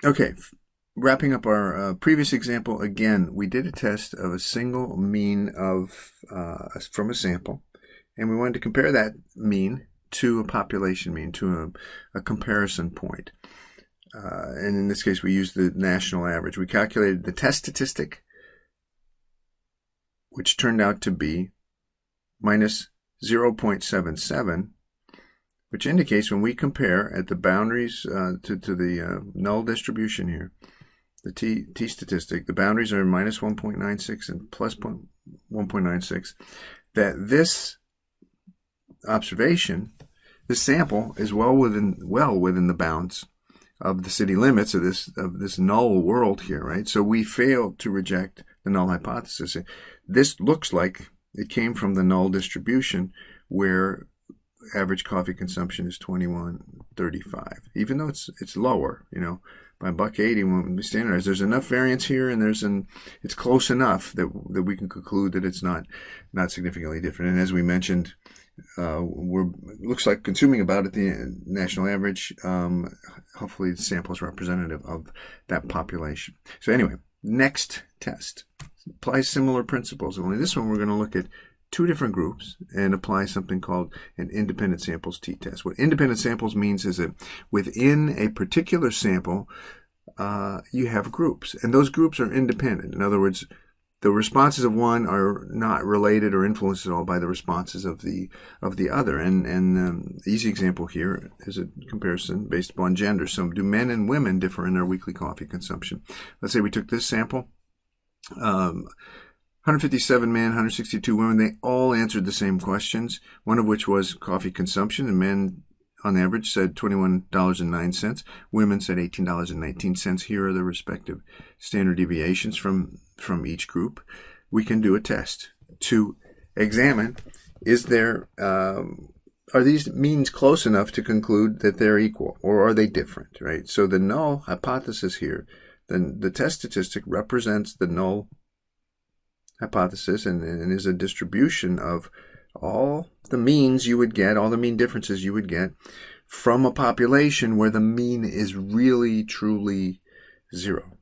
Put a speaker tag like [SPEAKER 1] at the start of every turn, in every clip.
[SPEAKER 1] Okay, wrapping up our previous example, again, we did a test of a single mean of from a sample, and we wanted to compare that mean to a population mean, to a comparison point. And in this case, we used the national average. We calculated the test statistic, which turned out to be minus 0.77, which indicates when we compare at the boundaries to the null distribution here, the t statistic, the boundaries are minus 1.96 and plus 1.96, that this observation, this sample, is well within the bounds of the city limits of this null world here, right? So we failed to reject the null hypothesis. This looks like it came from the null distribution where average coffee consumption is 21.35, even though it's lower, by $1.80 when we standardize. There's enough variance here, and it's close enough that we can conclude that it's not significantly different. And as we mentioned, looks like consuming about at the national average. Hopefully the sample is representative of that population. So anyway, next test applies similar principles. Only this one we're going to look at two different groups and apply something called an independent samples t-test. What independent samples means is that within a particular sample, you have groups, and those groups are independent. In other words, the responses of one are not related or influenced at all by the responses of the other. And the easy example here is a comparison based upon gender. So do men and women differ in their weekly coffee consumption? Let's say we took this sample, 157 men, 162 women. They all answered the same questions, one of which was coffee consumption, and men on average said $21.09. Women said $18.19. Here are the respective standard deviations from each group. We can do a test to examine, are these means close enough to conclude that they're equal, or are they different, right? So the null hypothesis here, then the test statistic represents the null hypothesis and is a distribution of all the means you would get, all the mean differences you would get from a population where the mean is really, truly zero,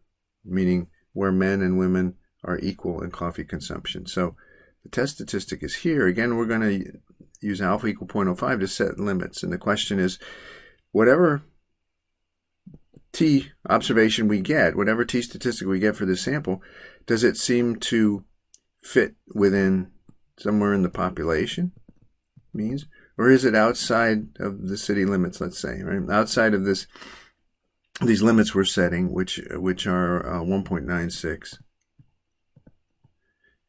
[SPEAKER 1] meaning where men and women are equal in coffee consumption. So the test statistic is here. Again, we're going to use alpha equal 0.05 to set limits. And the question is, whatever t observation we get, whatever t statistic we get for this sample, does it seem to fit within somewhere in the population means, or is it outside of the city limits, let's say, right? Outside of these limits we're setting, which are 1.96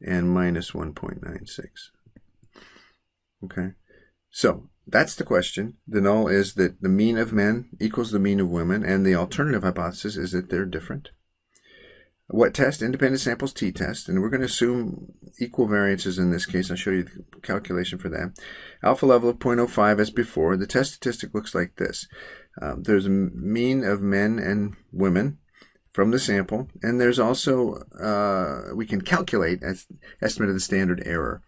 [SPEAKER 1] and minus 1.96. Okay, so that's the question. The null is that the mean of men equals the mean of women, and the alternative hypothesis is that they're different. What test? Independent samples t-test, and we're going to assume equal variances in this case. I'll show you the calculation for that. Alpha level of 0.05 as before. The test statistic looks like this. There's a mean of men and women from the sample, and there's also, we can calculate as estimate of the standard error.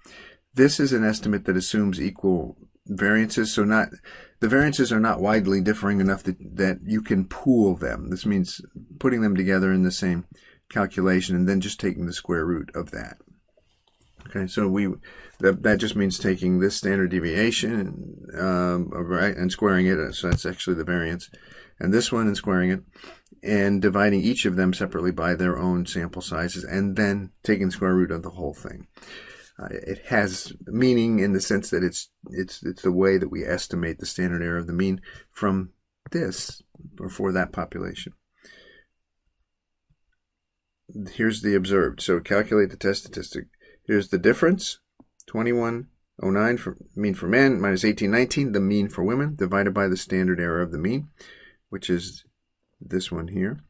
[SPEAKER 1] This is an estimate that assumes equal variances, so the variances are not widely differing enough that you can pool them. This means putting them together in the same calculation and then just taking the square root of that. Okay, so that just means taking this standard deviation and squaring it, so that's actually the variance, and this one and squaring it, and dividing each of them separately by their own sample sizes, and then taking the square root of the whole thing. It has meaning in the sense that it's the way that we estimate the standard error of the mean from this, or for that population. Here's the observed. So calculate the test statistic. Here's the difference, 21.09 for mean for men minus 18.19, the mean for women, divided by the standard error of the mean, which is this one here.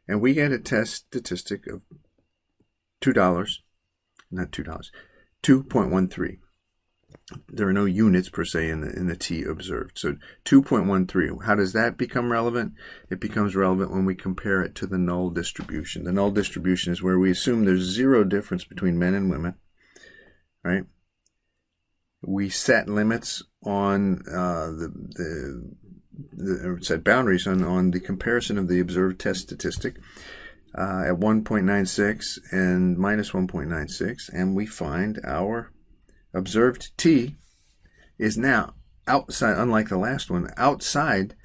[SPEAKER 1] And we get a test statistic of $2.13. There are no units per se in the t observed. So 2.13. How does that become relevant? It becomes relevant when we compare it to the null distribution. The null distribution is where we assume there's zero difference between men and women, right? We set limits on the set boundaries on the comparison of the observed test statistic at 1.96 and minus 1.96, and we find our observed t is now outside, unlike the last one, outside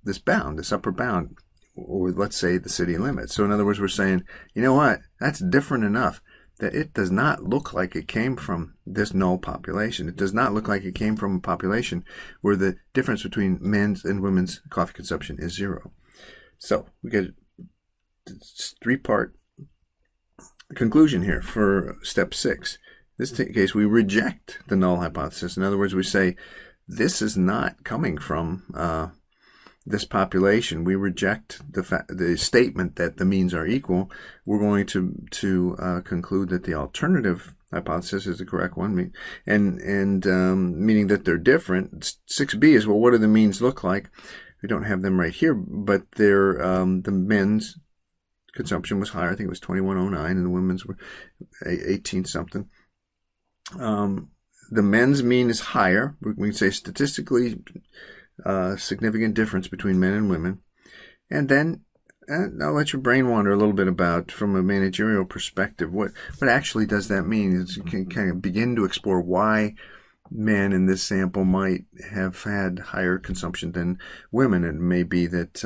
[SPEAKER 1] this bound, this upper bound, or let's say the city limit. So in other words, we're saying, you know what, that's different enough that it does not look like it came from this null population. It does not look like it came from a population where the difference between men's and women's coffee consumption is 0. So we get a 3-part conclusion here for step 6. In this case, we reject the null hypothesis. In other words, we say this is not coming from this population. We reject the statement that the means are equal. We're going to conclude that the alternative hypothesis is the correct one, and meaning that they're different. 6b is, well, what do the means look like? We don't have them right here, but they're the men's consumption was higher. I think it was 2109, and the women's were 18 something. The men's mean is higher. We can say statistically significant difference between men and women. And then I'll let your brain wander a little bit about, from a managerial perspective, what actually does that mean? You can kind of begin to explore why men in this sample might have had higher consumption than women. It may be that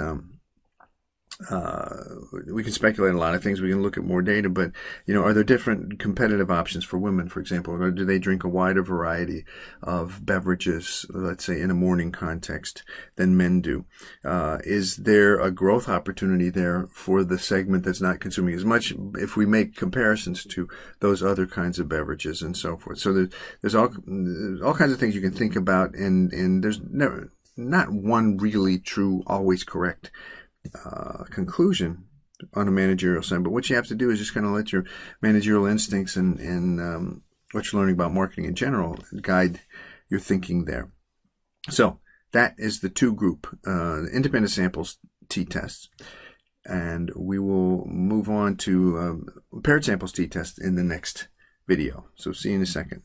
[SPEAKER 1] we can speculate a lot of things. We can look at more data, but are there different competitive options for women, for example? Or do they drink a wider variety of beverages, let's say in a morning context, than men do? Is there a growth opportunity there for the segment that's not consuming as much if we make comparisons to those other kinds of beverages and so forth? So there's all kinds of things you can think about, and there's not one really true, always correct conclusion on a managerial side. But what you have to do is just kind of let your managerial instincts and what you're learning about marketing in general guide your thinking there. So that is the 2-group independent samples t-tests. And we will move on to paired samples t-test in the next video. So see you in a second.